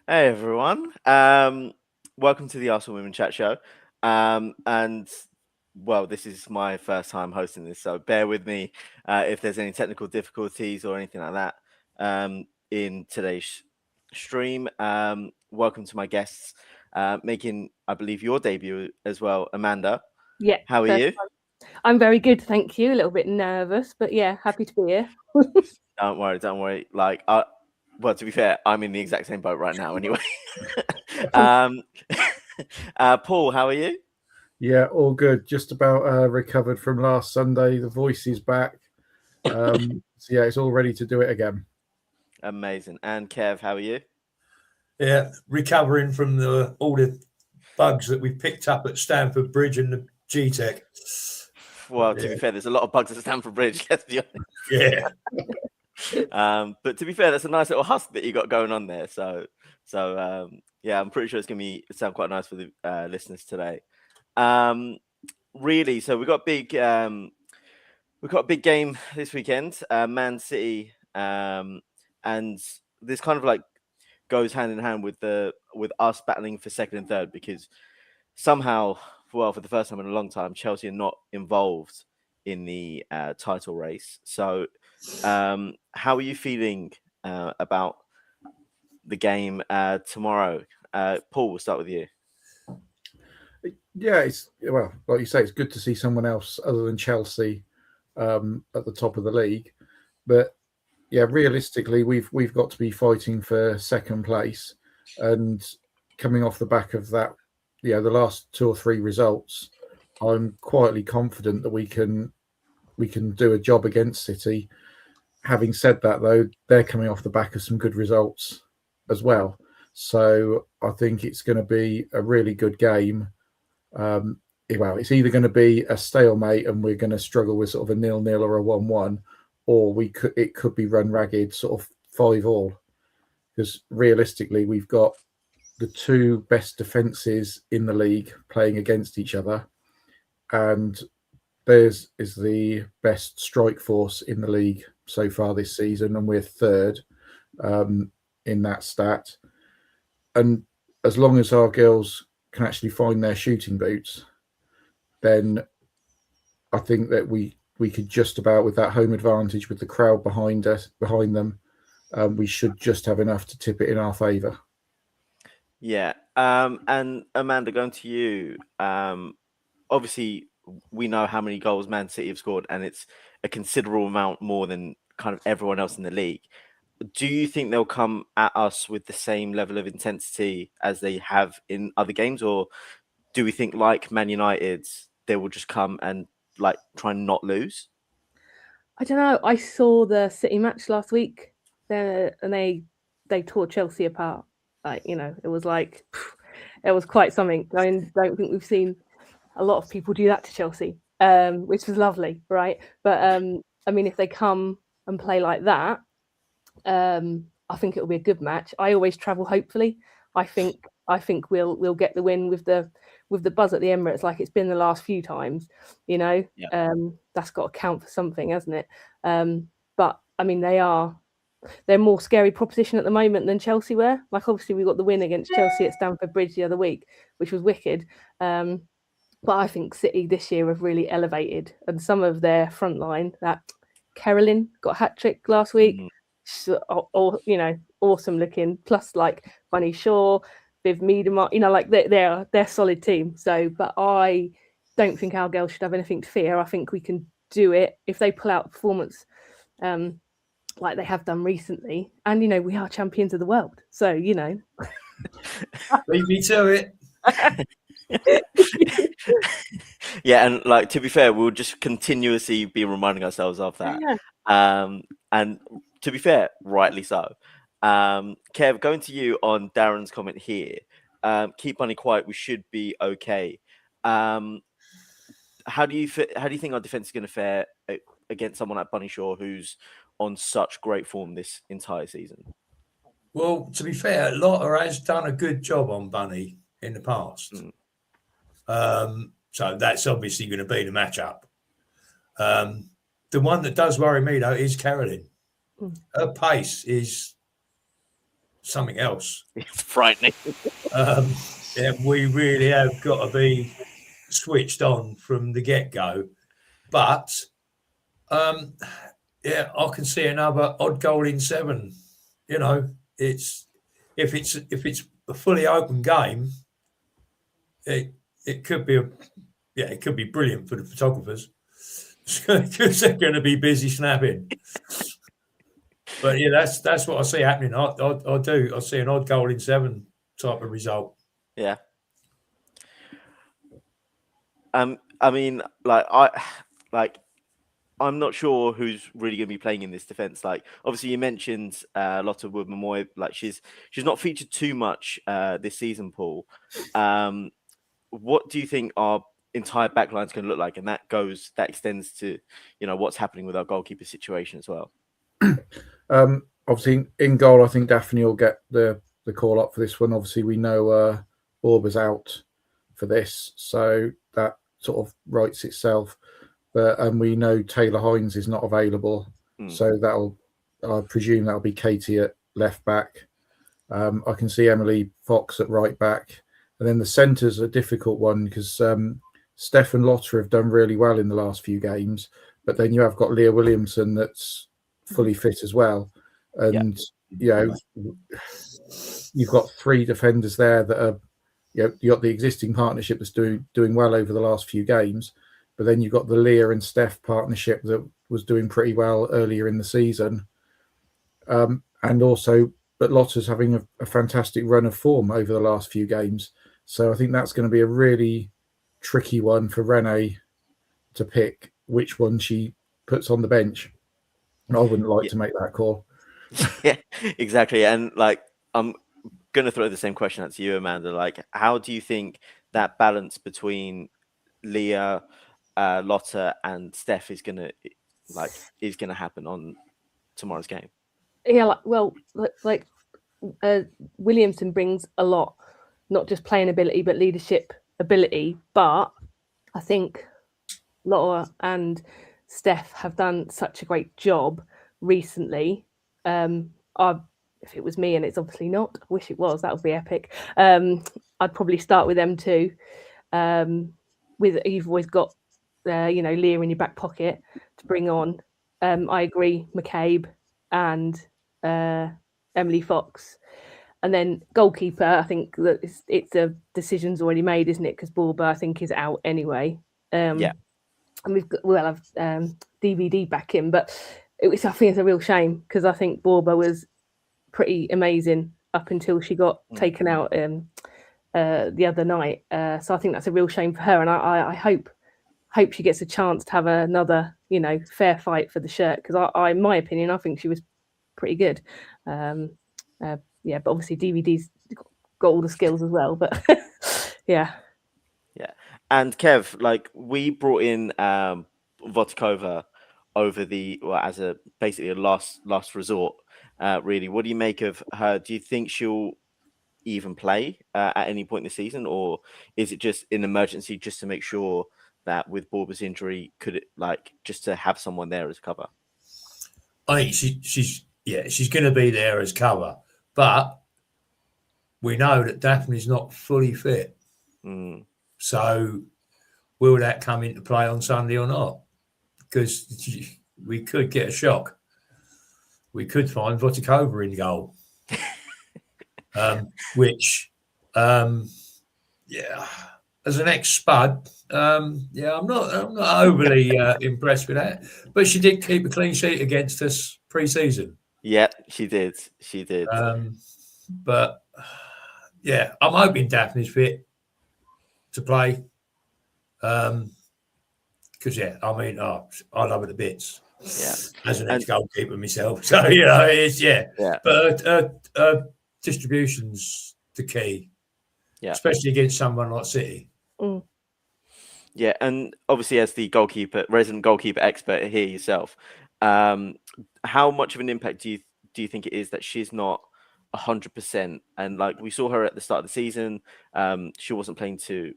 Hey everyone. Welcome to the Arsenal Women Chat Show. And well, this is my first time hosting this, so bear with me if there's any technical difficulties or anything like that in today's stream. Welcome to my guests, making, I believe, your debut as well, Amanda. Yeah. How are you? I'm very good, thank you. A little bit nervous, but yeah, happy to be here. Don't worry. Well, to be fair, I'm in the exact same boat right now anyway. um, Paul, how are you? Yeah, all good. Just about recovered from last Sunday. The voice is back. So yeah, it's all ready to do it again. Amazing. And Kev, how are you? Yeah, recovering from all the bugs that we picked up at Stamford Bridge and the G-Tech. Well, to be fair, there's a lot of bugs at Stamford Bridge, let's be honest. Yeah. But to be fair, that's a nice little husk that you got going on there. So yeah, I'm pretty sure it's going to sound quite nice for the listeners today. Really, so we've got a big game this weekend, Man City, and this kind of like goes hand in hand with us battling for second and third, because somehow, well, for the first time in a long time, Chelsea are not involved in the title race. So how are you feeling about the game tomorrow? Paul, we'll start with you. Yeah, like you say, it's good to see someone else other than Chelsea at the top of the league. But yeah, realistically, we've got to be fighting for second place, and coming off the back of that, the last 2 or 3 results, I'm quietly confident that we can do a job against City. Having said that, though, they're coming off the back of some good results as well. So I think it's going to be a really good game. It's either going to be a stalemate and we're going to struggle with sort of a 0-0 or a 1-1, or it could be run ragged, sort of 5-5. Because realistically, we've got the 2 best defences in the league playing against each other, and theirs is the best strike force in the league so far this season, and we're third in that stat. And as long as our girls can actually find their shooting boots, then I think that we could just about, with that home advantage, with the crowd behind them, we should just have enough to tip it in our favour. Yeah. And Amanda, going to you. Obviously, we know how many goals Man City have scored, and it's a considerable amount more than kind of everyone else in the league. Do you think they'll come at us with the same level of intensity as they have in other games, or do we think, like Man United, they will just come and like try and not lose? I don't know. I saw the City match last week, and they tore Chelsea apart. It was it was quite something. I don't think we've seen a lot of people do that to Chelsea, which was lovely, right? But I mean, if they come and play like that, I think it'll be a good match. I always travel hopefully. I think we'll get the win with the buzz at the Emirates, like it's been the last few times. Yeah. That's got to count for something, hasn't it? But I mean, they're more scary proposition at the moment than Chelsea were. Like, obviously, we got the win against Chelsea at Stamford Bridge the other week, which was wicked. But I think City this year have really elevated, and some of their front line, that Caroline got a hat-trick last week. So, awesome looking. Plus, like Bunny Shaw, Viv Miedema, like they're a solid team. So, but I don't think our girls should have anything to fear. I think we can do it if they pull out a performance like they have done recently. And we are champions of the world. So Leave me to it. Yeah, and like, to be fair, we'll just continuously be reminding ourselves of that. Yeah. And to be fair, rightly so. Kev, going to you on Darren's comment here. Keep Bunny quiet. We should be okay. How do you think our defense is going to fare against someone like Bunny Shaw, who's on such great form this entire season? Well, to be fair, Lotta has done a good job on Bunny in the past. So that's obviously going to be the matchup. The one that does worry me, though, is Caroline. Her pace is something else. It's frightening. Yeah, we really have got to be switched on from the get-go. But yeah, I can see another odd goal in 7. You know, if it's a fully open game, it could be it could be brilliant for the photographers because they're going to be busy snapping. But yeah, that's what I see happening. I do. I see an odd goal in 7 type of result. Yeah. I mean, I'm not sure who's really going to be playing in this defense. Like, obviously, you mentioned Lotte Wood-Momoy. Like, she's not featured too much this season, Paul. What do you think our entire backline is going to look like? And that extends to, what's happening with our goalkeeper situation as well. Obviously, in goal, I think Daphne will get the call up for this one. Obviously, we know Borba's out for this, so that sort of writes itself. But we know Taylor Hines is not available, so I presume that'll be Katie at left back. I can see Emily Fox at right back, and then the centre's a difficult one because Steph and Lotta have done really well in the last few games, but then you have got Leah Williamson that's fully fit as well, and you've got 3 defenders there that are, you got the existing partnership that's doing well over the last few games. But then you've got the Leah and Steph partnership that was doing pretty well earlier in the season. And also, but Lotta's having a fantastic run of form over the last few games. So I think that's going to be a really tricky one for Renee to pick which one she puts on the bench. And I wouldn't like to make that call. Yeah, exactly. And I'm going to throw the same question out to you, Amanda. Like, how do you think that balance between Leah, Lotta and Steph is gonna happen on tomorrow's game? Yeah, Williamson brings a lot, not just playing ability but leadership ability. But I think Lotta and Steph have done such a great job recently. If it was me, and it's obviously not, I wish it was, that would be epic. I'd probably start with them too. You've always got Leah in your back pocket to bring on. I agree, McCabe and Emily Fox. And then goalkeeper, I think that it's a decision's already made, isn't it? Because Borba, I think, is out anyway. And we'll have DVD back in, but I think it's a real shame because I think Borba was pretty amazing up until she got taken out the other night. So I think that's a real shame for her, and I hope she gets a chance to have another, fair fight for the shirt, because in my opinion, I think she was pretty good. But obviously DVD's got all the skills as well. But yeah. And Kev, we brought in Votikova over as basically a last resort. Really, what do you make of her? Do you think she'll even play at any point in the season, or is it just an emergency just to make sure that with Borba's injury, just to have someone there as cover? I think she's going to be there as cover, but we know that Daphne's not fully fit. So will that come into play on Sunday or not? Because we could get a shock. We could find Votikova in goal, which, as an ex-Spud, I'm not overly impressed with that. But she did keep a clean sheet against us pre-season. Yeah, she did. But yeah, I'm hoping Daphne's fit to play. Because I love her to bits. Yeah, as an ex-goalkeeper myself, so it's But distribution's the key, especially against someone like City. Yeah, and obviously as the resident goalkeeper expert here yourself, how much of an impact do you think it is that she's not 100%? And we saw her at the start of the season, she wasn't playing to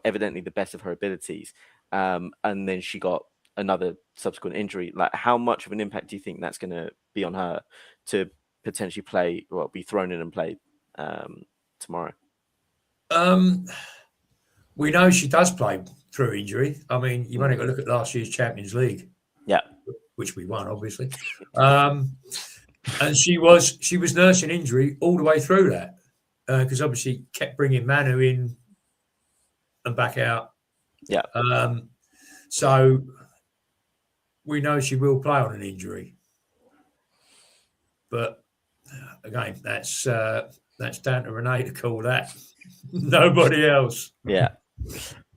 evidently the best of her abilities, and then she got another subsequent injury. How much of an impact do you think that's going to be on her to potentially play, be thrown in and play tomorrow? We know she does play through injury. I mean, you've only got to look at last year's Champions League, which we won, obviously. And she was nursing injury all the way through that, because obviously kept bringing Manu in and back out. Yeah. So we know she will play on an injury, but again, that's down to Renee to call that. Nobody else. Yeah.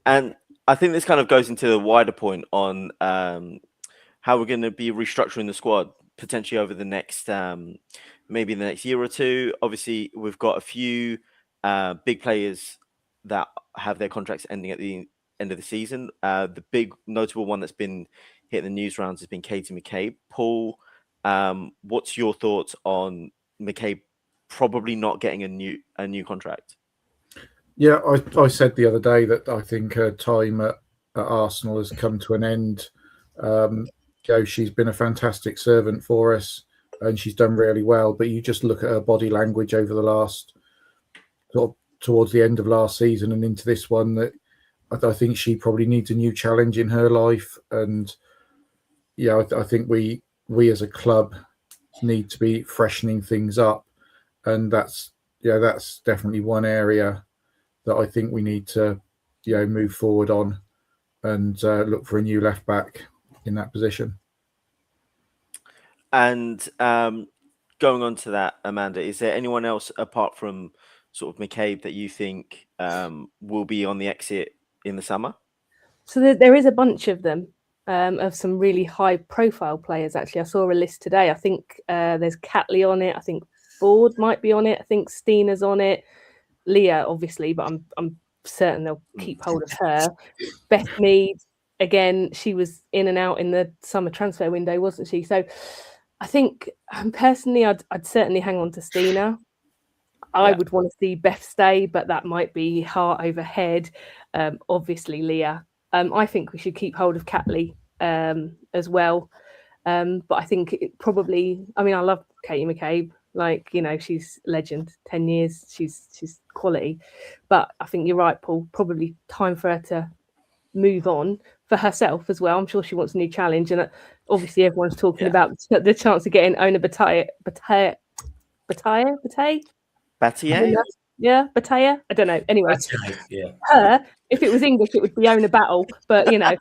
And I think this kind of goes into the wider point on how we're going to be restructuring the squad potentially over the next maybe the next year or two. Obviously, we've got a few big players that have their contracts ending at the end of the season. The big notable one that's been hitting the news rounds has been Katie McCabe. Paul, what's your thoughts on McCabe probably not getting a new contract? Yeah, I said the other day that I think her time at Arsenal has come to an end. She's been a fantastic servant for us and she's done really well. But you just look at her body language over the last, towards the end of last season and into this one, that I think she probably needs a new challenge in her life. And I think we as a club need to be freshening things up. And that's definitely one area that I think we need to, move forward on and look for a new left back in that position. And going on to that, Amanda, is there anyone else apart from sort of McCabe that you think will be on the exit in the summer? So there is a bunch of them, of some really high-profile players. Actually, I saw a list today. I think there's Catley on it. I think Ford might be on it. I think Steena's on it. Leah, obviously, but I'm certain they'll keep hold of her. Beth Mead, again, she was in and out in the summer transfer window, wasn't she? So I think personally, I'd certainly hang on to Steena. I would want to see Beth stay, but that might be heart over head. Obviously, Leah. I think we should keep hold of Catley as well. But I think it probably, I love Katie McCabe. She's legend, 10 years, she's quality. But I think you're right, Paul, probably time for her to move on for herself as well. I'm sure she wants a new challenge. And obviously everyone's talking about the chance of getting Ona Bataille. Yeah, Bataille. I don't know. Anyway, her, if it was English, it would be Ona Battle. But, her anyway.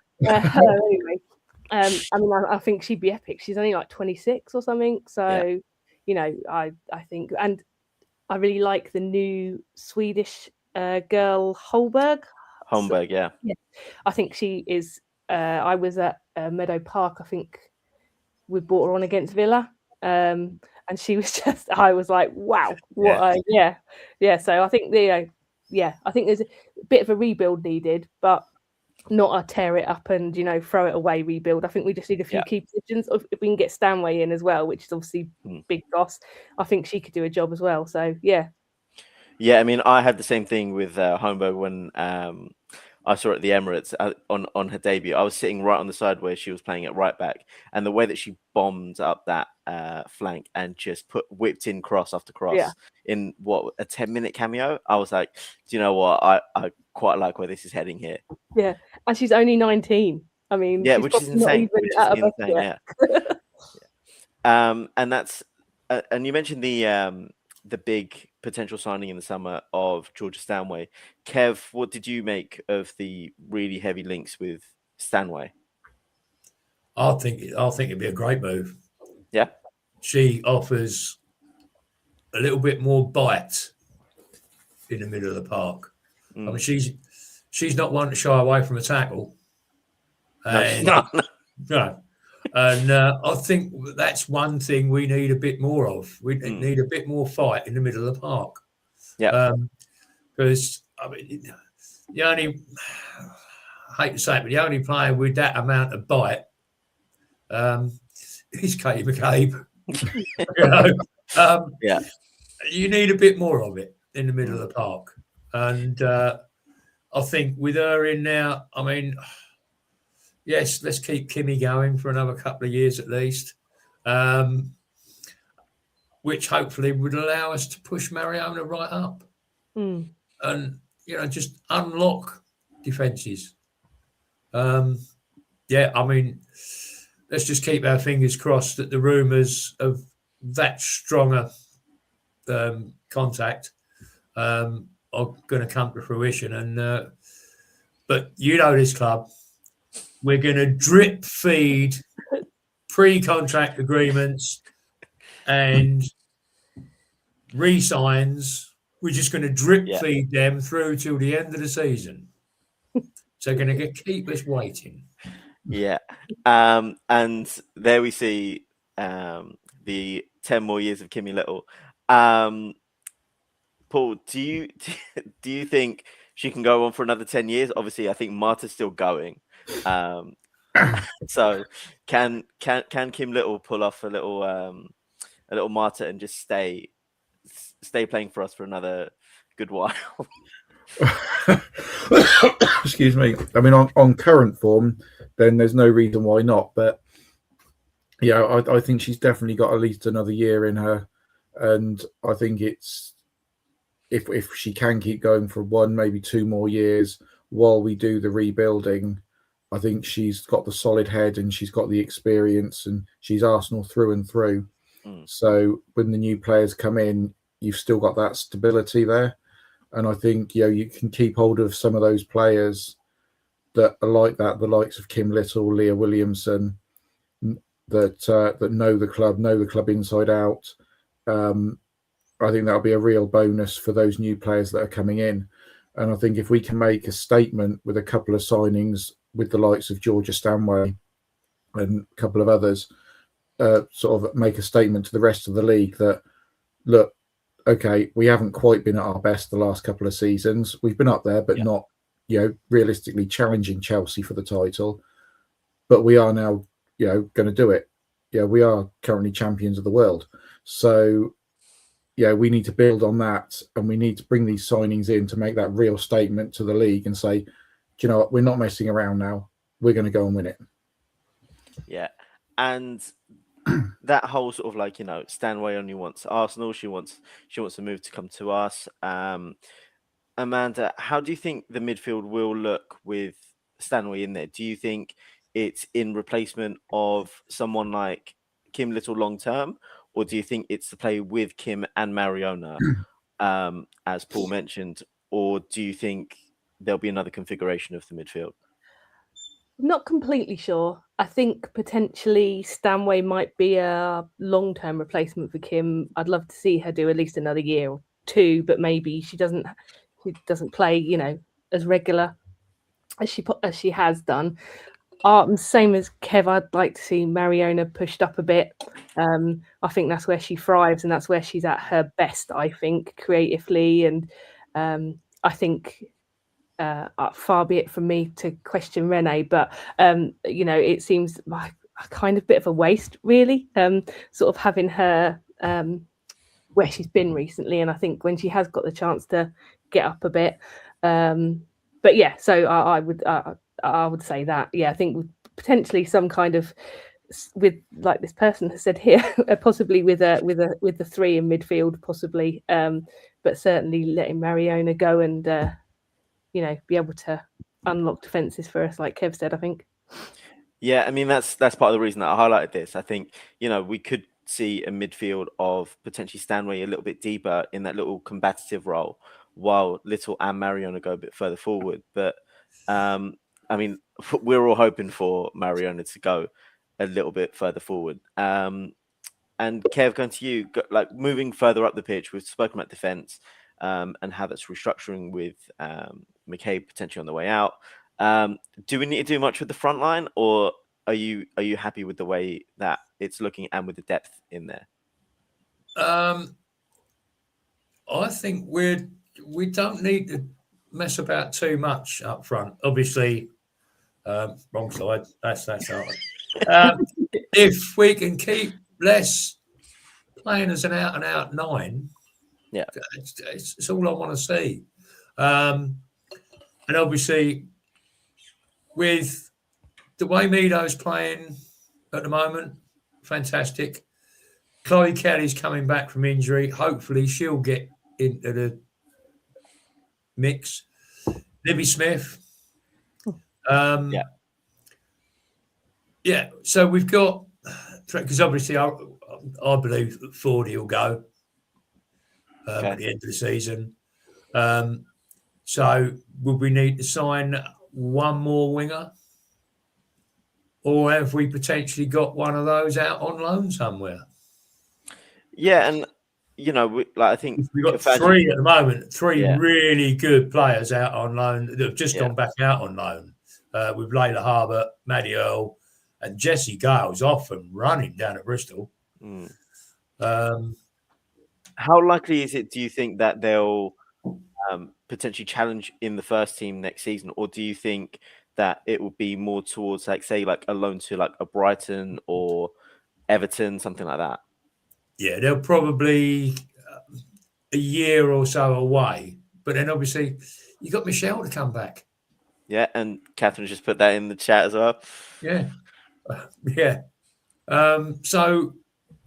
I think she'd be epic. She's only like 26 or something. So... I think, and I really like the new Swedish girl Holberg. Yeah. I think she is. I was at Meadow Park. I think we brought her on against Villa, and she was just. I was like, wow, what? Yeah. So I think I think there's a bit of a rebuild needed, but not a tear it up and throw it away rebuild. I think we just need a few key positions. If we can get Stanway in as well, which is obviously big boss, I think she could do a job as well. So yeah. I had the same thing with Holmberg when I saw her at the Emirates on her debut. I was sitting right on the side where she was playing at right back, and the way that she bombed up that flank and just whipped in cross after cross in a 10-minute cameo, I was like, do you know what? I quite like where this is heading here. Yeah, and she's only 19. Which is insane. And that's and you mentioned the big potential signing in the summer of Georgia Stanway. Kev, what did you make of the really heavy links with Stanway? I think it'd be a great move. Yeah, she offers a little bit more bite in the middle of the park. She's not one to shy away from a tackle. No, she's not. No. And I think that's one thing we need a bit more of. We need a bit more fight in the middle of the park. Yeah. Because, the only, I hate to say it, but the only player with that amount of bite is Katie McCabe. You need a bit more of it in the middle of the park. And I think with her in now, yes, let's keep Kimmy going for another couple of years at least. which hopefully would allow us to push Mariona right up and, just unlock defences. Yeah, I mean, let's just keep our fingers crossed that the rumours of that stronger contact are going to come to fruition. And but you know this club, we're going to drip feed pre-contract agreements and re-signs. We're just going to drip feed them through till the end of the season. So going to keep us waiting. Yeah. And there we see the 10 more years of Kimmy Little. Paul, do you think she can go on for another 10 years? Obviously, I think Marta's still going. So can Kim Little pull off a little Marta and just stay playing for us for another good while? Excuse me. I mean, on current form, then there's no reason why not. But yeah, I think she's definitely got at least another year in her, and I think it's if she can keep going for 1, maybe 2 more years while we do the rebuilding, I think she's got the solid head and she's got the experience, and she's Arsenal through and through. So when the new players come in, you've still got that stability there. And I think, you can keep hold of some of those players that are like that, the likes of Kim Little, Leah Williamson, that know the club inside out. I think that'll be a real bonus for those new players that are coming in. And I think if we can make a statement with a couple of signings with the likes of Georgia Stanway and a couple of others, sort of make a statement to the rest of the league that, look, okay, we haven't quite been at our best the last couple of seasons. We've been up there, but not, realistically challenging Chelsea for the title. But we are now, going to do it. We are currently champions of the world. So, we need to build on that, and we need to bring these signings in to make that real statement to the league and say, do you know what, we're not messing around now. We're going to go and win it. Yeah. And that whole sort of Stanway only wants Arsenal. She wants the move to come to us. Amanda, how do you think the midfield will look with Stanway in there? Do you think it's in replacement of someone like Kim Little long term, or do you think it's to play with Kim and Mariona, as Paul mentioned, or do you think there'll be another configuration of the midfield? Not completely sure. I think potentially Stanway might be a long-term replacement for Kim. I'd love to see her do at least another year or 2, but maybe she doesn't play, as regular as she has done. Same as Kev, I'd like to see Mariona pushed up a bit. I think that's where she thrives, and that's where she's at her best, I think, creatively. And I think far be it from me to question Renee, but it seems like a kind of bit of a waste, really, sort of having her where she's been recently. And I think when she has got the chance to get up a bit, but yeah, so I would say that, I think potentially some kind of, with, like this person has said here, possibly with the 3 in midfield, possibly, but certainly letting Mariona go and be able to unlock defenses for us, like Kev said, I think. Yeah, I mean, that's part of the reason that I highlighted this. I think, we could see a midfield of potentially Stanway a little bit deeper in that little combative role, while Little and Mariona go a bit further forward. But I mean, we're all hoping for Mariona to go a little bit further forward. And Kev, going to you, moving further up the pitch, we've spoken about defense and how that's restructuring with McCabe potentially on the way out. Do we need to do much with the front line, or are you happy with the way that it's looking and with the depth in there? I think we don't need to mess about too much up front. Obviously, wrong side. That's hard. If we can keep less playing as an out and out 9, it's all I want to see. And obviously, with the way Mido's playing at the moment, fantastic. Chloe Kelly's coming back from injury. Hopefully, she'll get into the mix. Libby Smith. Yeah. So we've got, because obviously I believe that Fordy will go at the end of the season. So would we need to sign one more winger? Or have we potentially got one of those out on loan somewhere? Yeah, and I think we've got three at the moment, three really good players out on loan that have just gone back out on loan. With Layla Harbert, Maddie Earle, and Jessie Gale's off and running down at Bristol. How likely is it, do you think, that they'll potentially challenge in the first team next season, or do you think that it will be more towards, like, say, like a loan to like a Brighton or Everton, something like that? Yeah, they'll probably a year or so away, but then obviously you got Michelle to come back. Yeah, and Catherine just put that in the chat as well. Yeah, so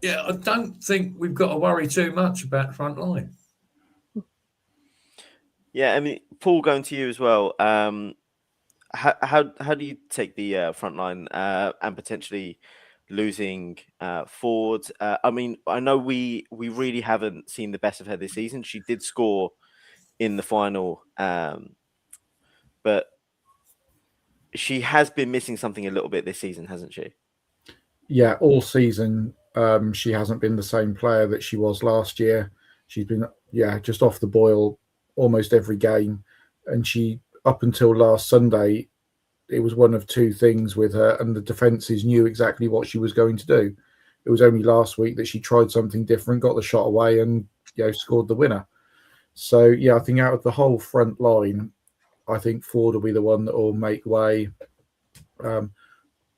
yeah, I don't think we've got to worry too much about the front line. Yeah, I mean, Paul, going to you as well. How do you take the front line and potentially losing Ford? I mean, I know we really haven't seen the best of her this season. She did score in the final, but she has been missing something a little bit this season, hasn't she? Yeah, all season she hasn't been the same player that she was last year. She's been just off the boil almost every game, and she, up until last Sunday, it was one of two things with her, and the defences knew exactly what she was going to do. It was only last week that she tried something different, got the shot away, and scored the winner. So I think out of the whole front line, I think Ford will be the one that will make way.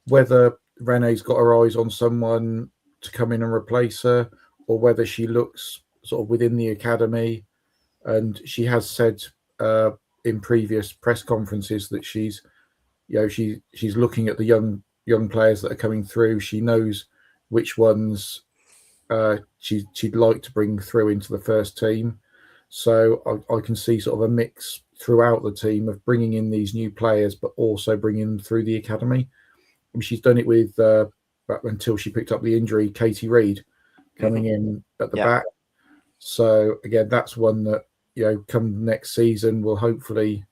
Whether Renee's got her eyes on someone to come in and replace her, or whether she looks sort of within the academy, and she has said in previous press conferences that she's looking at the young players that are coming through. She knows which ones she'd like to bring through into the first team. So I can see sort of a mix throughout the team of bringing in these new players, but also bringing them through the academy. I mean, she's done it with until she picked up the injury, Katie Reid coming in at the back. So again, that's one that come next season will hopefully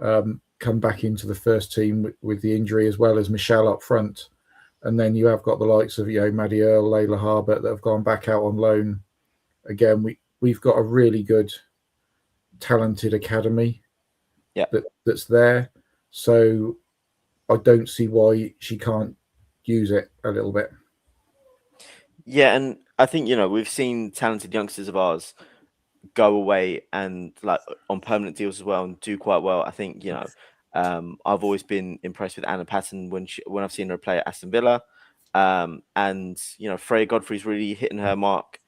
come back into the first team with the injury, as well as Michelle up front. And then you have got the likes of Maddie Earle, Layla Harbert that have gone back out on loan. Again, we've got a really good, talented academy that's there. So I don't see why she can't use it a little bit. Yeah, and I think we've seen talented youngsters of ours go away and like on permanent deals as well and do quite well. I think I've always been impressed with Anna Patton when I've seen her play at Aston Villa, and Freya Godfrey's really hitting her mark.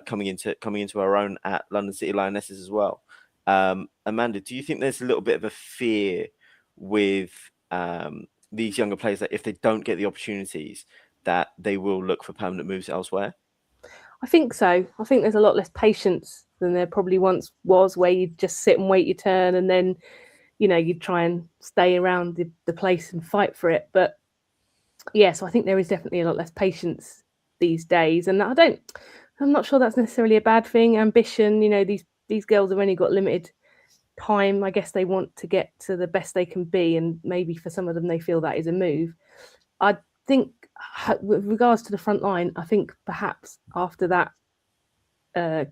Coming into her own at London City Lionesses as well. Amanda, do you think there's a little bit of a fear with these younger players that if they don't get the opportunities, that they will look for permanent moves elsewhere? I think so. I think there's a lot less patience than there probably once was, where you'd just sit and wait your turn, and then you'd try and stay around the place and fight for it. But so I think there is definitely a lot less patience these days, and I'm not sure that's necessarily a bad thing. Ambition, these girls have only got limited time. I guess they want to get to the best they can be, and maybe for some of them they feel that is a move. I think with regards to the front line, I think perhaps after that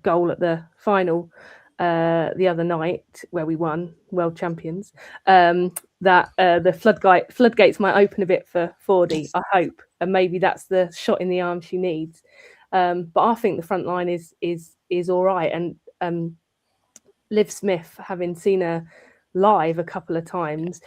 goal at the final the other night where we won, world champions, that the floodgates might open a bit for Fordy, I hope, and maybe that's the shot in the arm she needs. But I think the front line is all right, and Liv Smith, having seen her live a couple of times,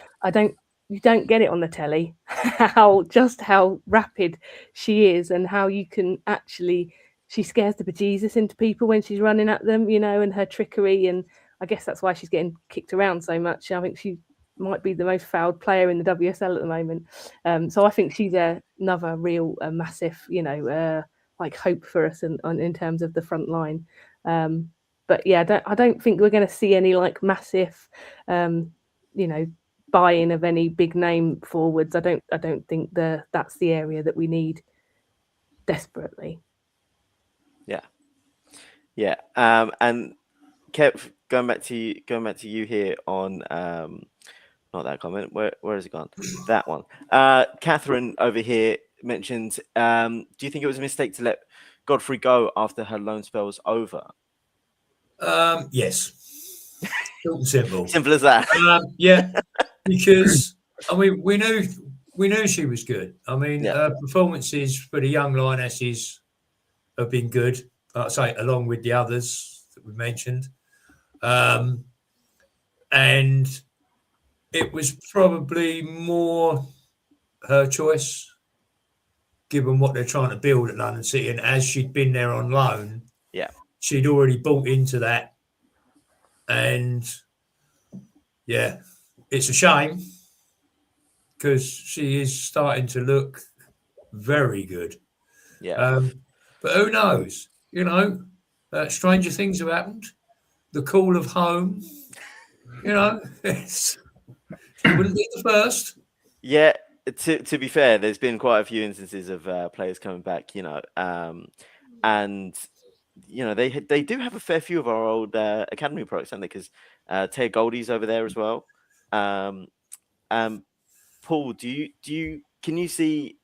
you don't get it on the telly how rapid she is, and how you can actually, she scares the bejesus into people when she's running at them, and her trickery. And I guess that's why she's getting kicked around so much. I think she might be the most fouled player in the WSL at the moment. So I think she's another real massive, like hope for us in terms of the front line. But yeah, I don't think we're going to see any like massive, buy-in of any big name forwards. I don't think that's the area that we need desperately. Yeah. And Kev, going back to you here on not that comment. Where has it gone? That one. Catherine over here mentioned, do you think it was a mistake to let Godfrey go after her loan spell was over? Yes. Short and simple. Simple as that. Yeah, because I mean we knew she was good. I mean, her performances for the young lionesses have been good. I'd say along with the others that we mentioned, and it was probably more her choice, given what they're trying to build at London City, and as she'd been there on loan, she'd already bought into that, and it's a shame because she is starting to look very good. But who knows? Stranger things have happened. The call of home. She wouldn't be the first. Yeah. To be fair, there's been quite a few instances of players coming back. And they do have a fair few of our old academy products, haven't they? Because Taya Goldie's over there as well. Paul, can you see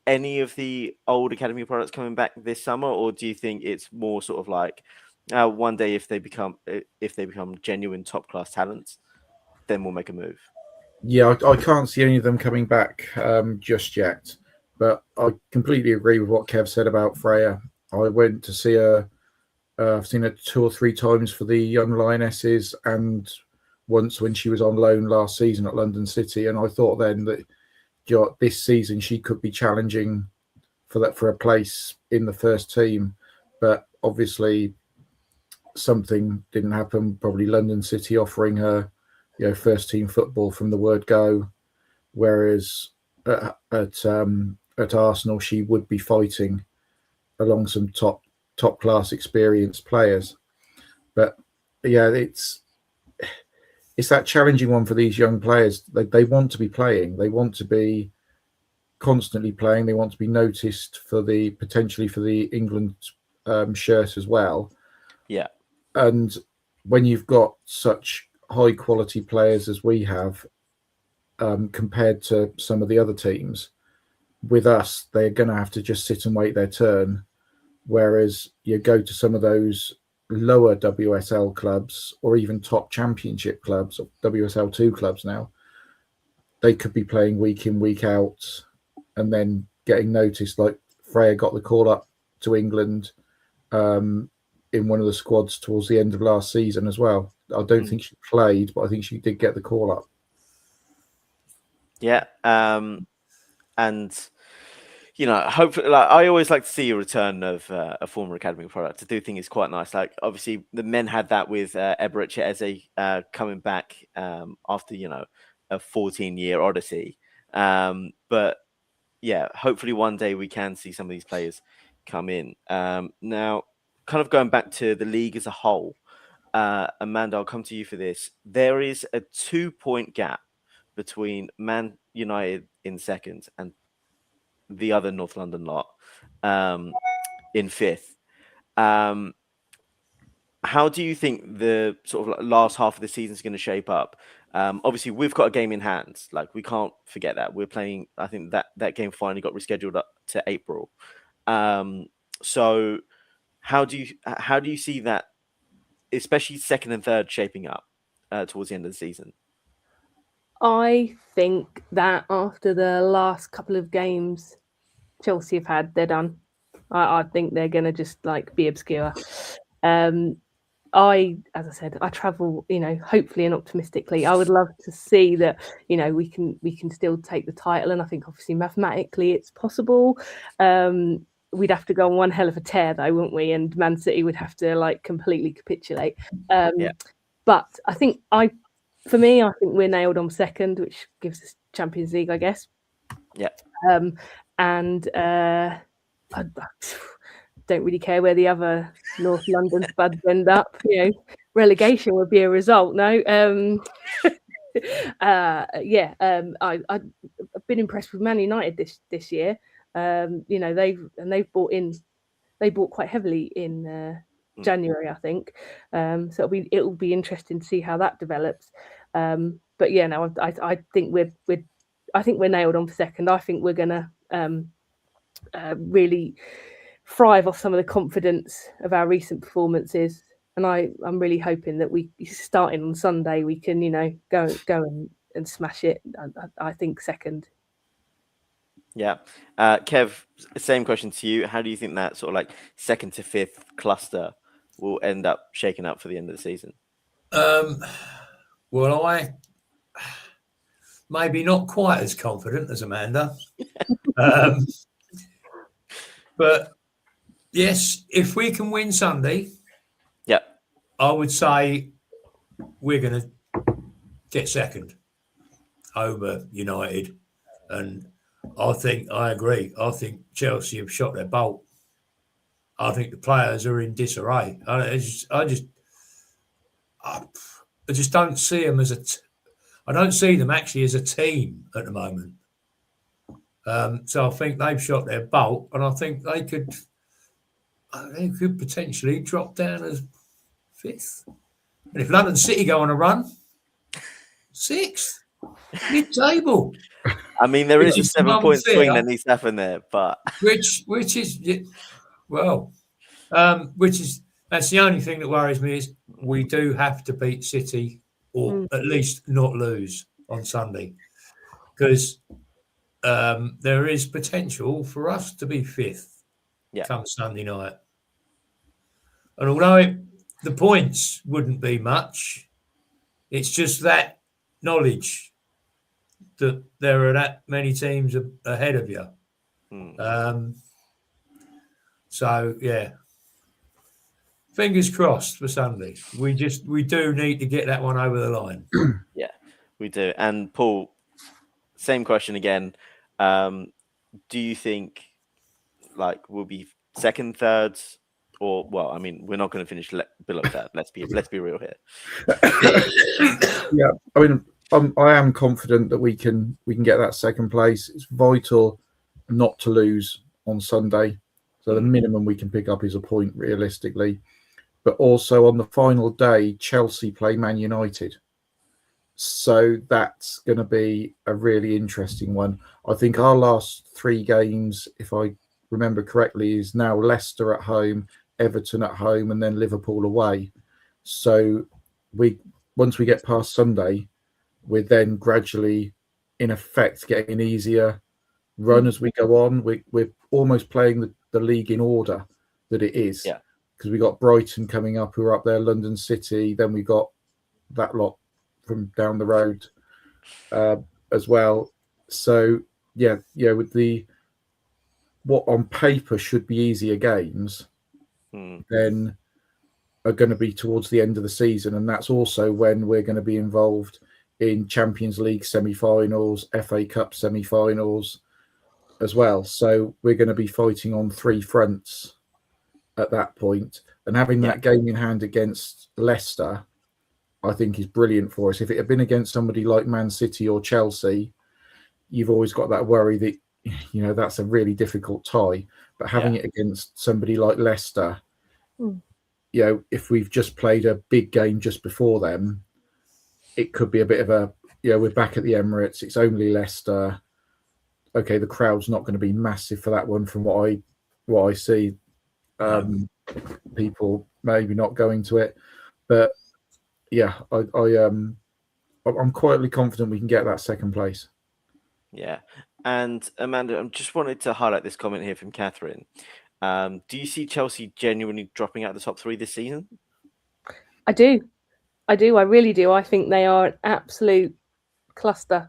any of the old academy products coming back this summer, or do you think it's more sort of like one day if they become genuine top class talents, then we'll make a move? Yeah, I can't see any of them coming back just yet, but I completely agree with what Kev said about Freya. I went to see her. I've seen her 2 or 3 times for the young lionesses, and once when she was on loan last season at London City, and I thought then that this season she could be challenging for a place in the first team, but obviously something didn't happen. Probably London City offering her, first team football from the word go, whereas at Arsenal she would be fighting along some top class experienced players. But yeah, it's that challenging one for these young players. They want to be playing. They want to be constantly playing. They want to be noticed potentially for the England shirt as well. Yeah. And when you've got such high quality players as we have, compared to some of the other teams, with us, they're going to have to just sit and wait their turn. Whereas you go to some of those lower WSL clubs or even top championship clubs or WSL2 clubs now, they could be playing week in, week out and then getting noticed. Like Freya got the call up to England in one of the squads towards the end of last season as well. I don't think she played, but I think she did get the call up. Yeah. And hopefully, like, I always like to see a return of a former academy product. I do think it's quite nice. Like, obviously, the men had that with Emirates Eze coming back after a 14-year odyssey. But yeah, hopefully one day we can see some of these players come in. Now, kind of going back to the league as a whole, Amanda, I'll come to you for this. There is a 2-point gap between Man United in second and the other North London lot in fifth. How do you think the sort of last half of the season is going to shape up? Obviously, we've got a game in hand. Like, we can't forget that. We're playing, I think that game finally got rescheduled up to April. So how do you see that, especially second and third, shaping up towards the end of the season? I think that after the last couple of games Chelsea have had, they're done. I think they're going to just like be obscure. As I said, I travel, hopefully and optimistically. I would love to see that, we can still take the title, and I think obviously mathematically it's possible. We'd have to go on one hell of a tear though, wouldn't we? And Man City would have to like completely capitulate. But I think for me, I think we're nailed on second, which gives us Champions League, I guess. Yeah. And don't really care where the other North London spuds end up. Relegation would be a result. No, I've been impressed with Man United this year. They've bought quite heavily in January, I think. So it'll be interesting to see how that develops. But yeah, no, I think we're nailed on for second. I think we're gonna really thrive off some of the confidence of our recent performances, and I'm really hoping that we, starting on Sunday, we can go and smash it. I think second. Yeah. Kev, same question to you. How do you think that sort of like second to fifth cluster will end up shaking up for the end of the season? Well, I maybe not quite as confident as Amanda. But yes, if we can win Sunday, yeah, I would say we're going to get second over United. And I agree. I think Chelsea have shot their bolt. I think the players are in disarray. I just don't see them as I don't see them actually as a team at the moment. So I think they've shot their bolt, and I think they could potentially drop down as fifth. And if London City go on a run, sixth, mid-table. I mean, there is a 7-point swing that needs to happen there, but which is that's the only thing that worries me is we do have to beat City or at least not lose on Sunday, because there is potential for us to be fifth come Sunday night. And although the points wouldn't be much, it's just that knowledge that there are that many teams ahead of you. So, yeah. Fingers crossed for Sunday. We do need to get that one over the line. Yeah, we do. And Paul, same question again. Do you think we'll be second, third, or I mean, we're not going to finish below third. Let's be real here. Yeah, I mean, I am confident that we can get that second place. It's vital not to lose on Sunday. So the minimum we can pick up is a point realistically. But also on the final day, Chelsea play Man United. So that's going to be a really interesting one. I think our last 3 games, if I remember correctly, is now Leicester at home, Everton at home, and then Liverpool away. So once we get past Sunday, we're then gradually, in effect, getting an easier run as we go on. We're almost playing the league in order that it is. Yeah. Because we got Brighton coming up, who are up there, London City. Then we got that lot from down the road as well. So with what on paper should be easier games, then are going to be towards the end of the season, and that's also when we're going to be involved in Champions League semi-finals, FA Cup semi-finals as well. So we're going to be fighting on 3 fronts at that point, and having that game in hand against Leicester, I think, is brilliant for us. If it had been against somebody like Man City or Chelsea, you've always got that worry that that's a really difficult tie. But having it against somebody like Leicester, if we've just played a big game just before them, it could be a bit of a we're back at the Emirates. It's only Leicester. Okay, the crowd's not going to be massive for that one, from what I see. People maybe not going to it, but I'm quietly confident we can get that second place. Yeah. And Amanda, I just wanted to highlight this comment here from Catherine. Do you see Chelsea genuinely dropping out of the top 3 this season? I do. I really do. I think they are an absolute cluster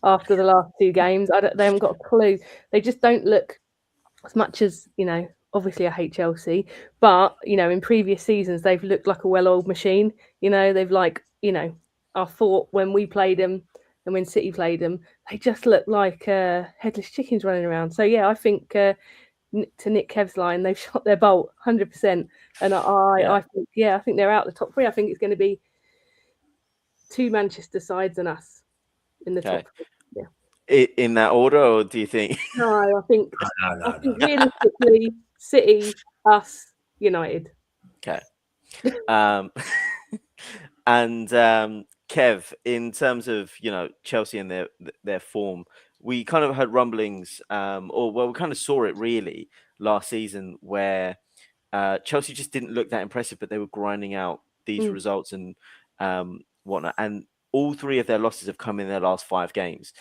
after the last 2 games. They haven't got a clue. They just don't look, as much as, obviously I hate Chelsea, but, in previous seasons, they've looked like a well-oiled machine. They've I thought when we played them and when City played them, they just look like headless chickens running around. So, yeah, I think to Nick Kev's line, they've shot their bolt 100%. And I think they're out the top three. I think it's going to be 2 Manchester sides and us in the top three. Yeah. In that order, or do you think? No, I think No. realistically, City, us, United. Okay. And Kev, in terms of Chelsea and their form, we kind of had rumblings, we kind of saw it really last season where Chelsea just didn't look that impressive, but they were grinding out these results and whatnot. And all 3 of their losses have come in their last 5 games.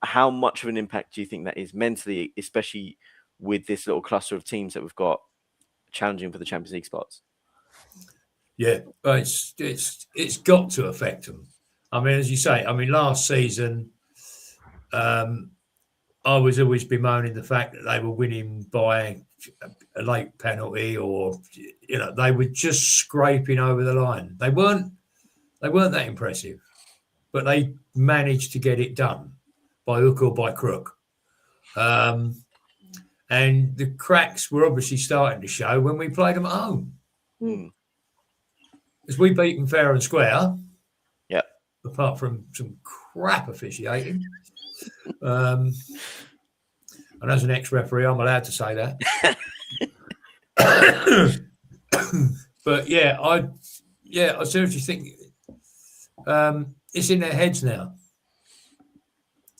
How much of an impact do you think that is mentally, especially with this little cluster of teams that we've got challenging for the Champions League spots? Yeah, it's got to affect them. I mean, as you say, last season, I was always bemoaning the fact that they were winning by a late penalty, or they were just scraping over the line. They weren't that impressive, but they managed to get it done by hook or by crook. And the cracks were obviously starting to show when we played them at home. As we beat them fair and square. Yeah. Apart from some crap officiating. And as an ex-referee, I'm allowed to say that. But I seriously think it's in their heads now.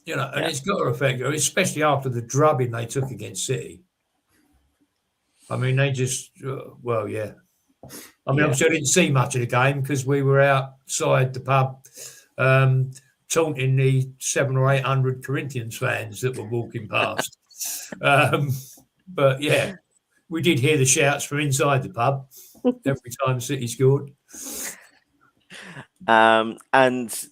And it's got to affect them, especially after the drubbing they took against City. I mean, they just, obviously I didn't see much of the game because we were outside the pub taunting the 700 or 800 Corinthians fans that were walking past. But yeah, we did hear the shouts from inside the pub every time City scored. And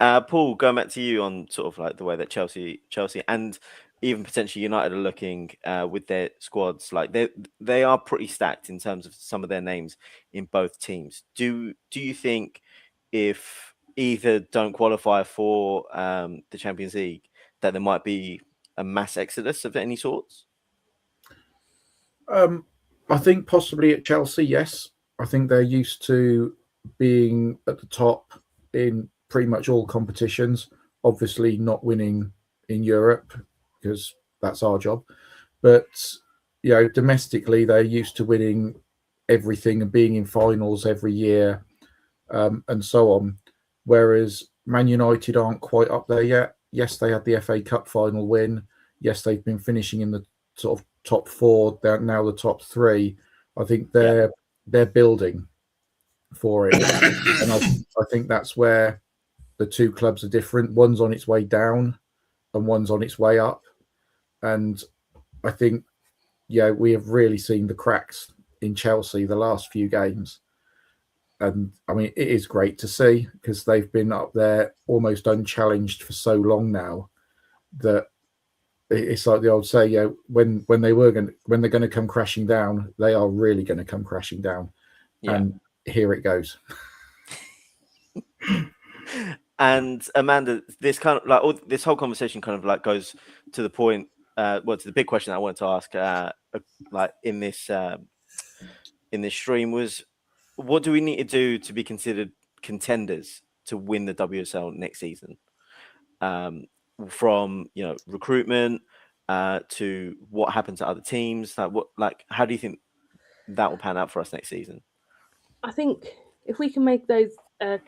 Paul, going back to you on sort of like the way that Chelsea and even potentially United are looking with their squads, like they are pretty stacked in terms of some of their names in both teams. Do you think if either don't qualify for the Champions League, that there might be a mass exodus of any sorts? I think possibly at Chelsea, yes. I think they're used to being at the top in pretty much all competitions. Obviously not winning in Europe because that's our job. But, domestically, they're used to winning everything and being in finals every year and so on. Whereas Man United aren't quite up there yet. Yes, they had the FA Cup final win. Yes, they've been finishing in the sort of top 4. They're now the top 3. I think they're building for it. And I think that's where the 2 clubs are different. One's on its way down and one's on its way up. And I think, we have really seen the cracks in Chelsea the last few games. And I mean, it is great to see because they've been up there almost unchallenged for so long now that it's like the old say, when they're going to come crashing down, they are really going to come crashing down. Yeah. And here it goes. And Amanda, this kind of like this whole conversation kind of like goes to the point, to the big question I wanted to ask, like in this stream was, what do we need to do to be considered contenders to win the WSL next season? From recruitment to what happens to other teams, how do you think that will pan out for us next season? I think if we can make those a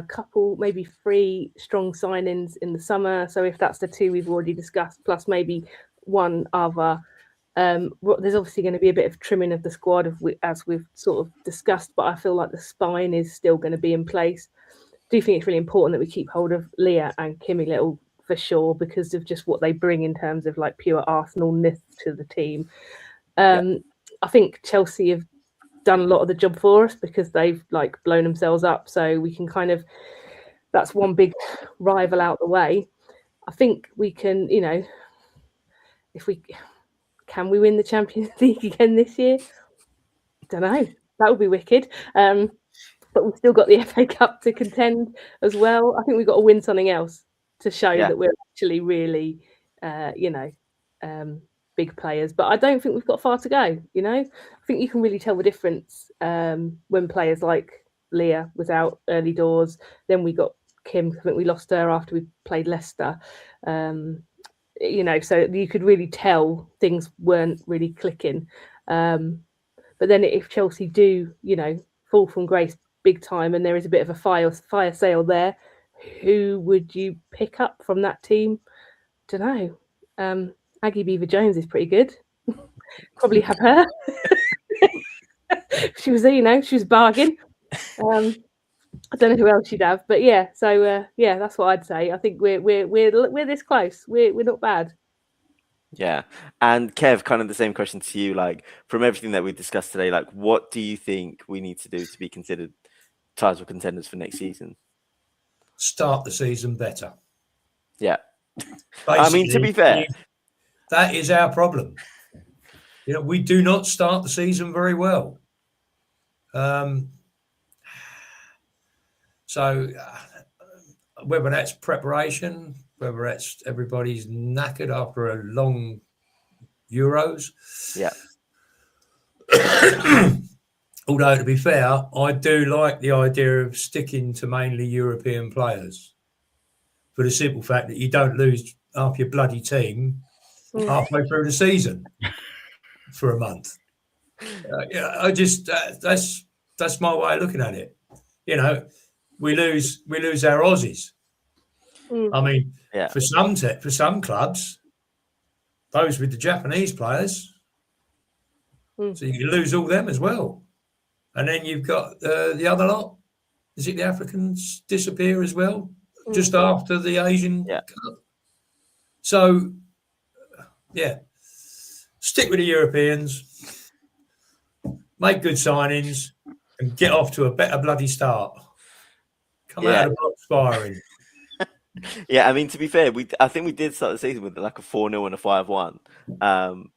couple, maybe 3 strong signings in the summer. So if that's the 2 we've already discussed, plus maybe 1 other, there's obviously going to be a bit of trimming of the squad as we've sort of discussed, but I feel like the spine is still going to be in place. I do think it's really important that we keep hold of Leah and Kimmy Little for sure, because of just what they bring in terms of like pure Arsenal-ness to the team. I think Chelsea have done a lot of the job for us because they've like blown themselves up, so we can kind of, that's one big rival out the way. I think we can, if we can we win the Champions League again this year? Don't know, that would be wicked. But we've still got the FA Cup to contend as well. I think we've got to win something else to show that we're actually really big players, but I don't think we've got far to go. I think you can really tell the difference when players like Leah was out early doors. Then we got Kim. I think we lost her after we played Leicester. So you could really tell things weren't really clicking. But then if Chelsea do, fall from grace big time, and there is a bit of a fire sale there, who would you pick up from that team? Don't know. Aggie Beaver-Jones is pretty good. Probably have her. She was there, she was a bargain. I don't know who else you'd have, but yeah. So that's what I'd say. I think we're this close. We're not bad. Yeah. And Kev, kind of the same question to you. Like, from everything that we discussed today, like, what do you think we need to do to be considered title contenders for next season? Start the season better. Yeah. Basically, I mean, to be fair, that is our problem. We do not start the season very well. So whether that's preparation, whether that's everybody's knackered after a long Euros. Yeah. Although, to be fair, I do like the idea of sticking to mainly European players for the simple fact that you don't lose half your bloody team halfway through the season for a month. I just that's my way of looking at it. We lose our Aussies. I mean, for some clubs, those with the Japanese players, so you lose all them as well, and then you've got the other lot. Is it the Africans disappear as well just after the Asian Cup? So, stick with the Europeans, make good signings, and get off to a better bloody start. Come out of the box firing. Yeah, I mean, to be fair, I think we did start the season with like a 4-0 and a 5-1,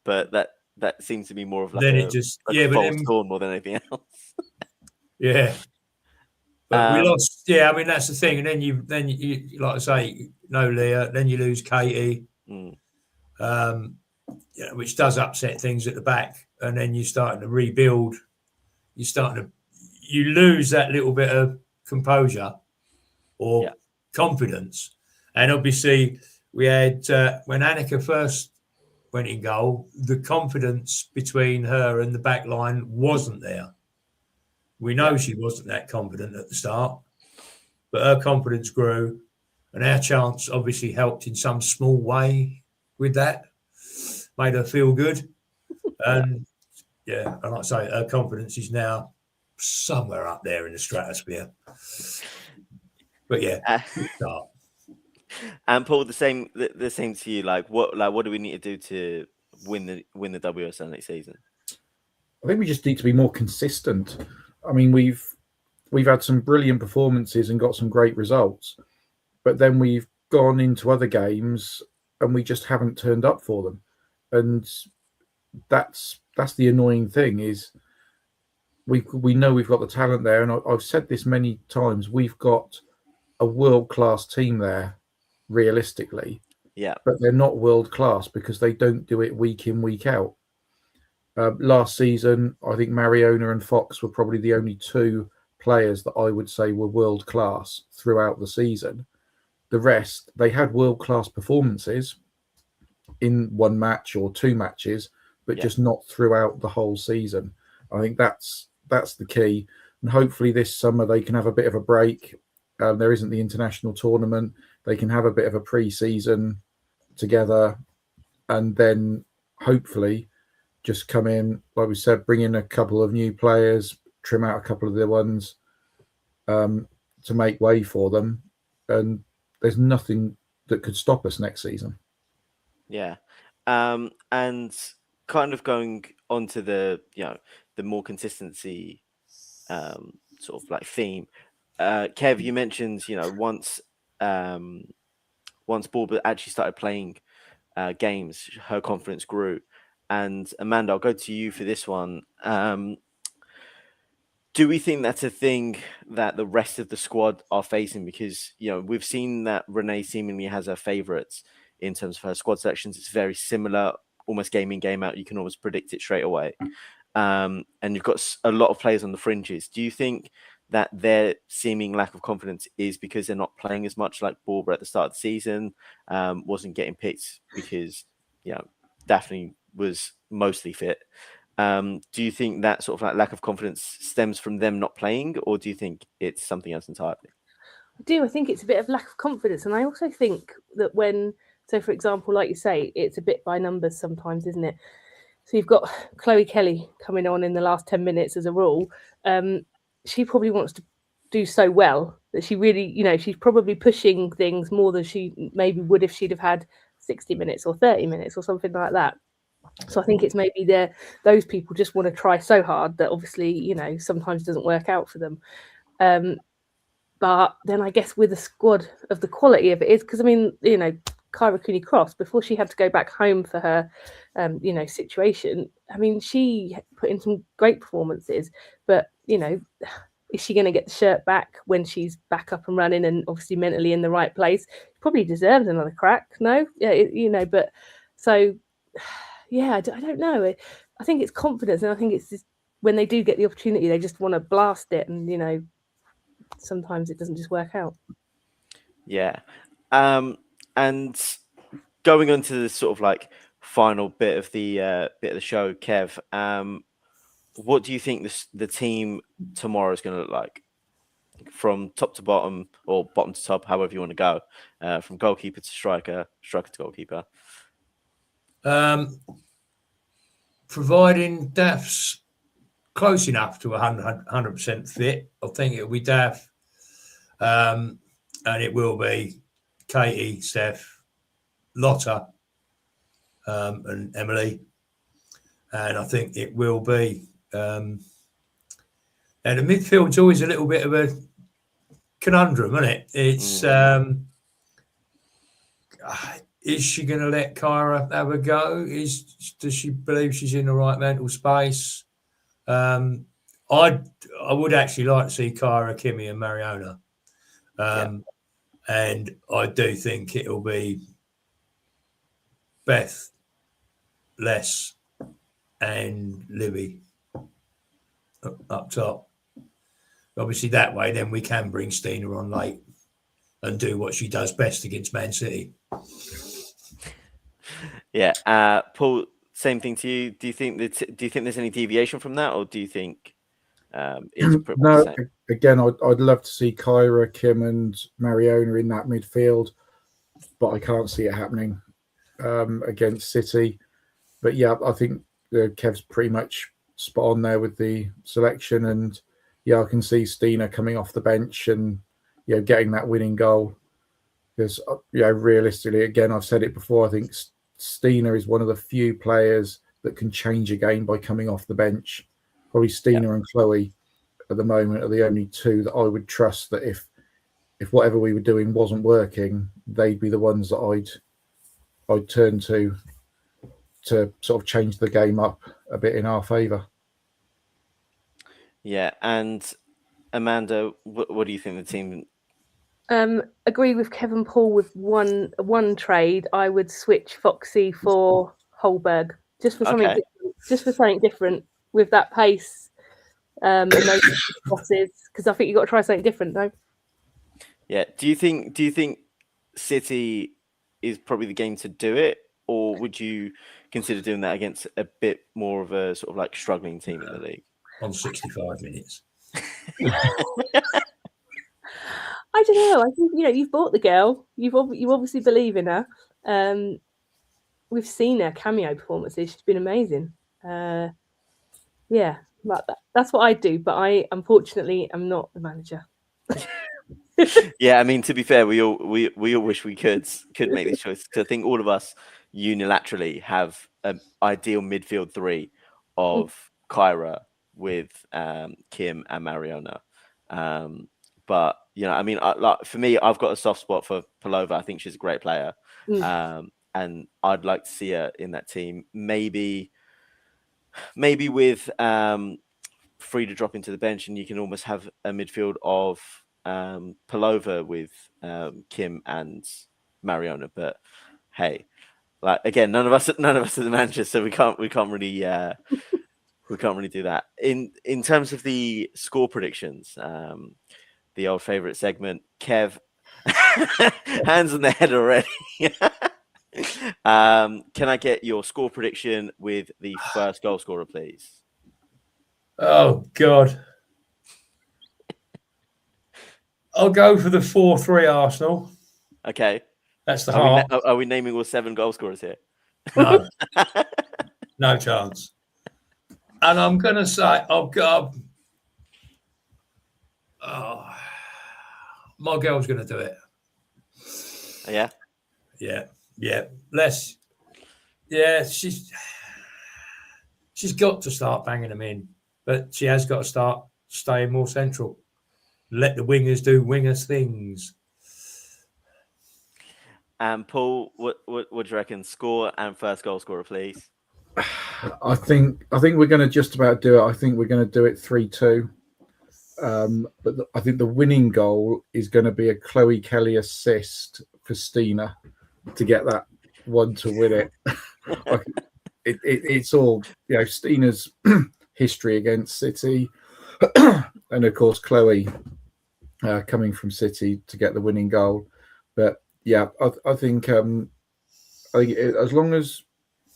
but that seems to be more of like then a, it just like a false dawn more than anything else. Yeah, but we lost. Yeah, I mean that's the thing. And then you like I say, no Leah. Then you lose Katie, which does upset things at the back. And then you're starting to rebuild. You lose that little bit of composure or confidence. And obviously, we had when Annika first went in goal, the confidence between her and the back line wasn't there. We know she wasn't that confident at the start, but her confidence grew, and our chance obviously helped in some small way with that, made her feel good. And and like I say, her confidence is now somewhere up there in the stratosphere. But good start. And Paul, the same to you. Like, what do we need to do to win the WSL next season? I think we just need to be more consistent. I mean, we've had some brilliant performances and got some great results, but then we've gone into other games and we just haven't turned up for them. And that's the annoying thing is we know we've got the talent there, and I've said this many times, we've got a world-class team there, realistically. Yeah. But they're not world-class because they don't do it week in, week out. Last season, I think Mariona and Fox were probably the only two players that I would say were world-class throughout the season. The rest, they had world-class performances in one match or two matches, but just not throughout the whole season. I think that's the key. And hopefully this summer they can have a bit of a break. There isn't the international tournament. They can have a bit of a pre-season together, and then hopefully just come in, like we said, bring in a couple of new players, trim out a couple of the ones to make way for them. And there's nothing that could stop us next season. Yeah. And kind of going on to the more consistency sort of like theme. Kev, you mentioned, once Bauba actually started playing games, her confidence grew. And Amanda, I'll go to you for this one. Do we think that's a thing that the rest of the squad are facing? Because, we've seen that Renee seemingly has her favourites in terms of her squad selections. It's very similar almost game in, game out. You can almost predict it straight away. And you've got a lot of players on the fringes. Do you think that their seeming lack of confidence is because they're not playing as much, like Barber at the start of the season, wasn't getting picked because, Daphne was mostly fit? Do you think that sort of like lack of confidence stems from them not playing, or do you think it's something else entirely? I do. I think it's a bit of lack of confidence. And I also think that so for example, like you say, it's a bit by numbers sometimes, isn't it? So you've got Chloe Kelly coming on in the last 10 minutes as a rule. She probably wants to do so well that she really, she's probably pushing things more than she maybe would if she'd have had 60 minutes or 30 minutes or something like that. So I think it's maybe those people just want to try so hard that obviously, sometimes doesn't work out for them. But then I guess with a squad of the quality of it is, because I mean, Kyra Cooney-Cross, before she had to go back home for her, situation, I mean, she put in some great performances, but, is she going to get the shirt back when she's back up and running and obviously mentally in the right place? Probably deserves another crack, no? Yeah, but so, yeah, I don't know. I think it's confidence, and I think it's just when they do get the opportunity, they just want to blast it, and, sometimes it doesn't just work out. Yeah. And going on to the sort of like final bit of the show, Kev, what do you think the team tomorrow is going to look like, from top to bottom, or bottom to top, however you want to go, from goalkeeper to striker, striker to goalkeeper? Providing Daph's close enough to 100% fit, I think it'll be Daph, and it will be Katie, Steph, Lotta, and Emily, and I think it will be. And the midfield's always a little bit of a conundrum, isn't it? It's is she going to let Kyra have a go? Does she believe she's in the right mental space? I would actually like to see Kyra, Kimmy, and Mariona, and I do think it'll be Beth, Les, and Libby up top. Obviously, that way, then we can bring Stina on late and do what she does best against Man City. Yeah, Paul. Same thing to you. Do you think there's any deviation from that, or do you think it's pretty much the same? Again, I'd love to see Kyra, Kim, and Mariona in that midfield, but I can't see it happening against City. But yeah, I think Kev's pretty much spot on there with the selection, and I can see Stina coming off the bench and getting that winning goal. Because realistically, again, I've said it before, I think Stina is one of the few players that can change a game by coming off the bench. Probably Stina and Chloe at the moment are the only two that I would trust that if whatever we were doing wasn't working, they'd be the ones that I'd turn to sort of change the game up a bit in our favour. Yeah, and Amanda, what do you think the team? Agree with Kevin Paul with one trade. I would switch Foxy for Holberg just for something different with that pace and those crosses, because I think you've got to try something different, though. Yeah. Do you think City is probably the game to do it, or would you consider doing that against a bit more of a sort of like struggling team in the league on 65 minutes? I don't know. I think you've bought the girl. You obviously believe in her. We've seen her cameo performances. She's been amazing. Yeah, that's what I do. But I unfortunately am not the manager. Yeah, I mean, to be fair, we all wish we could make this choice. I think all of us unilaterally have an ideal midfield three of Kyra with Kim and Mariona. But I mean, for me, I've got a soft spot for Palova. I think she's a great player, and I'd like to see her in that team. Maybe with Free to drop into the bench, and you can almost have a midfield of Palova with Kim and Mariona. But hey, Like again, none of us are the managers, so we can't really do that. In terms of the score predictions, the old favorite segment, Kev, hands on the head already. Can I get your score prediction with the first goal scorer, please? Oh God, I'll go for the 4-3 Arsenal. Okay, that's the heart. Are we naming all 7 goal scorers here? No, no chance. And I'm going to say, oh God, my girl's going to do it. Yeah. She's got to start banging them in, but she has got to start staying more central. Let the wingers do wingers things. Paul, what do you reckon? Score and first goal scorer, please. I think we're going to just about do it. I think we're going to do it 3-2. But I think the winning goal is going to be a Chloe Kelly assist for Stina to get that one to win it. It's all, Stina's history against City, and of course Chloe coming from City to get the winning goal. But yeah, I think as long as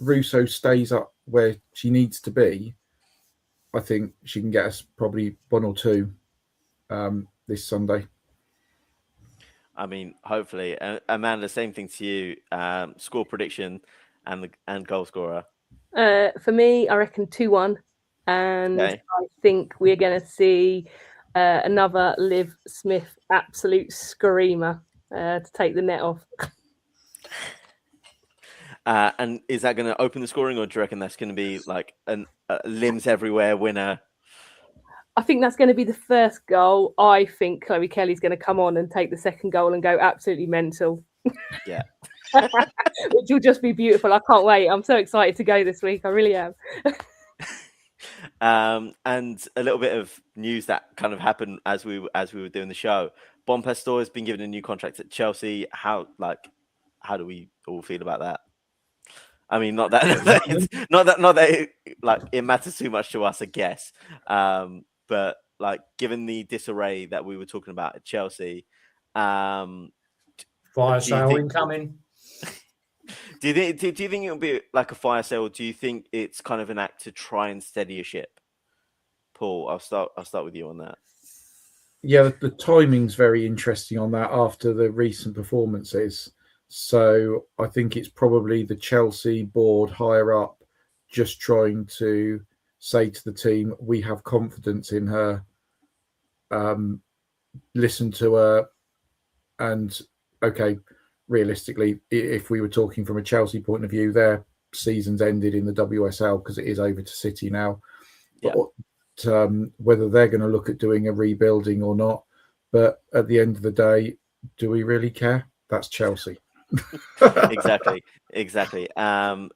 Russo stays up where she needs to be, I think she can get us probably 1 or 2 this Sunday. I mean, hopefully. Amanda, same thing to you. Score prediction and goal scorer. For me, I reckon 2-1, and Okay. I think we're going to see another Liv Smith absolute screamer to take the net off. And is that going to open the scoring, or do you reckon that's going to be like a limbs everywhere winner? I think that's going to be the first goal. I think Chloe Kelly's going to come on and take the second goal and go absolutely mental. Yeah. Which will just be beautiful. I can't wait. I'm so excited to go this week. I really am. And a little bit of news that kind of happened as we were doing the show. Bon Pastor has been given a new contract at Chelsea. How do we all feel about that? I mean, not that it matters too much to us, I guess. But like, given the disarray that we were talking about at Chelsea, fire sale incoming. Do you think it'll be like a fire sale? Or do you think it's kind of an act to try and steady a ship? Paul, I'll start with you on that. Yeah, the timing's very interesting on that after the recent performances. So I think it's probably the Chelsea board higher up just trying to say to the team, we have confidence in her, listen to her, and okay, realistically, if we were talking from a Chelsea point of view, their season's ended in the WSL because it is over to City now. Yeah. But whether they're going to look at doing a rebuilding or not, but at the end of the day, do we really care? That's Chelsea. Exactly. And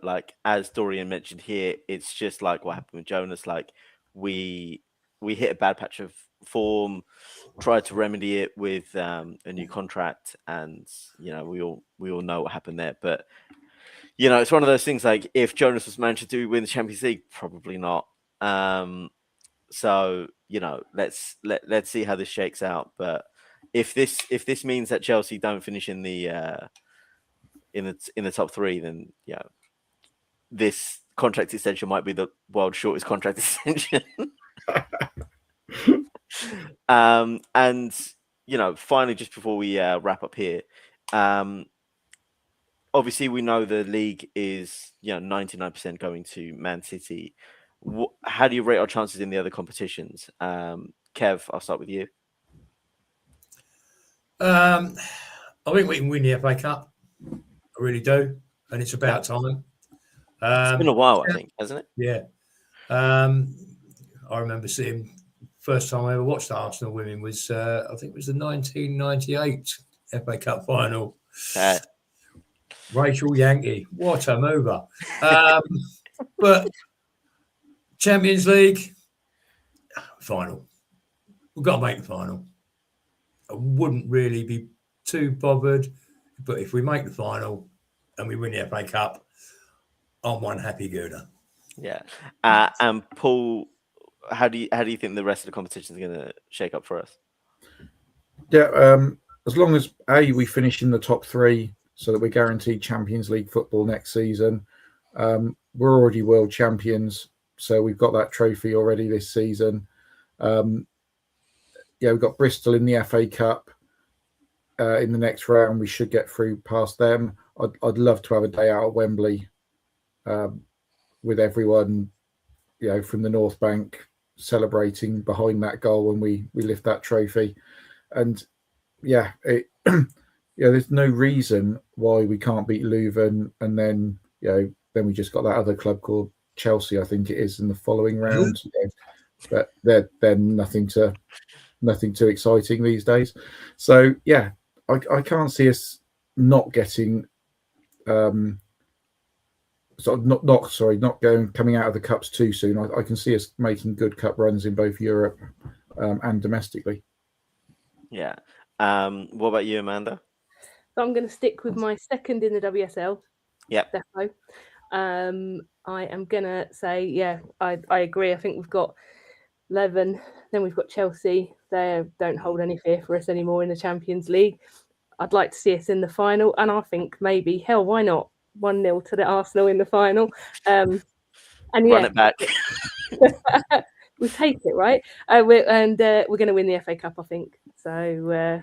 like as Dorian mentioned here, it's just like what happened with Jonas. Like we hit a bad patch of form, tried to remedy it with a new contract, and we all know what happened there. But it's one of those things. Like if Jonas was managed to win the Champions League, probably not. So let's see how this shakes out. But if this means that Chelsea don't finish in the top 3, then this contract extension might be the world's shortest contract extension. And finally, just before we wrap up here, obviously we know the league is 99% going to Man City. How do you rate our chances in the other competitions? Kev, I'll start with you. I think we can win the FA Cup. I really do, and it's about time. It's been a while, I think, hasn't it? Yeah. I remember seeing first time I ever watched Arsenal women was I think it was the 1998 FA Cup final. Rachel Yankee, what a mover! But Champions League final, we've got to make the final. I wouldn't really be too bothered, but if we make the final, and we win the FA Cup, I'm one happy gooner. Yeah. And Paul, how do you think the rest of the competition is going to shake up for us? Yeah, as long as we finish in the top 3, so that we're guaranteed Champions League football next season. We're already world champions, so we've got that trophy already this season. We've got Bristol in the FA Cup in the next round. We should get through past them. I'd love to have a day out at Wembley with everyone, from the North Bank celebrating behind that goal when we lift that trophy. And there's no reason why we can't beat Leuven, and then we just got that other club called Chelsea, I think it is, in the following round. But they're nothing too exciting these days. So I can't see us not getting coming out of the cups too soon. I can see us making good cup runs in both Europe and domestically. Yeah. What about you, Amanda? So I'm going to stick with my second in the WSL. Yep. Defo. I am going to say, I agree. I think we've got Leuven, then we've got Chelsea. They don't hold any fear for us anymore in the Champions League. I'd like to see us in the final, and I think maybe, hell, why not? 1-0 to the Arsenal in the final. Run it back. We take it, right? We're going to win the FA Cup, I think. So,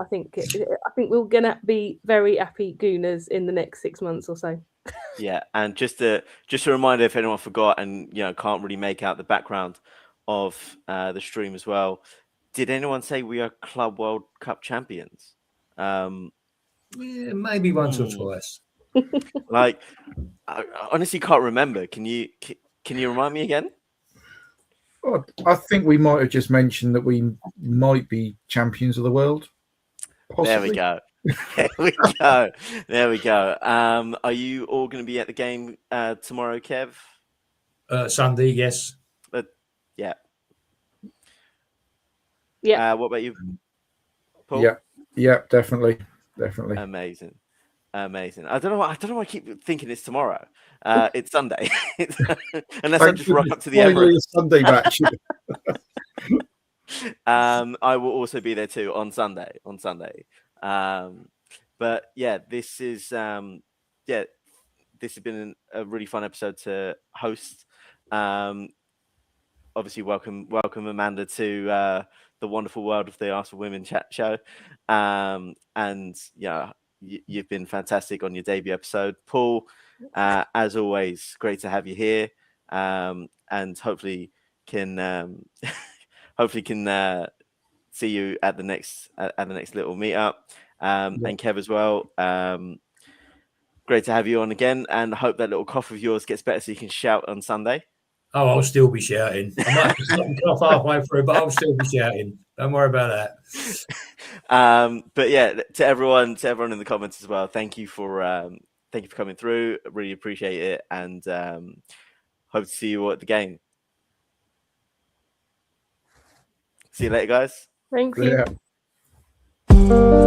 I think we're going to be very happy Gooners in the next 6 months or so. Yeah, and just a reminder, if anyone forgot and can't really make out the background of the stream as well, did anyone say we are Club World Cup champions? Maybe once or twice. Like, I honestly can't remember. Can you remind me again? Well, I think we might have just mentioned that we might be champions of the world. Possibly. There we go. There we go. Are you all going to be at the game tomorrow, Kev? Sunday, yes. Yeah. Yeah. What about you, Paul? Yeah, definitely. Amazing. I don't know why I keep thinking it's tomorrow. It's Sunday. Unless I just rock up to the Emirates. Sunday match. I will also be there too on Sunday. But this is this has been a really fun episode to host. Obviously, welcome Amanda to the wonderful world of the Arsenal Women Chat Show. You've been fantastic on your debut episode, Paul. As always, great to have you here, and hopefully can see you at the next little meetup. And Kev as well. Great to have you on again, and hope that little cough of yours gets better so you can shout on Sunday. Oh, I'll still be shouting. I might have to stop and cough halfway through, but I'll still be shouting. Don't worry about that. But to everyone in the comments as well, thank you for coming through. Really appreciate it, and hope to see you all at the game. See you later, guys. Thank you. Yeah.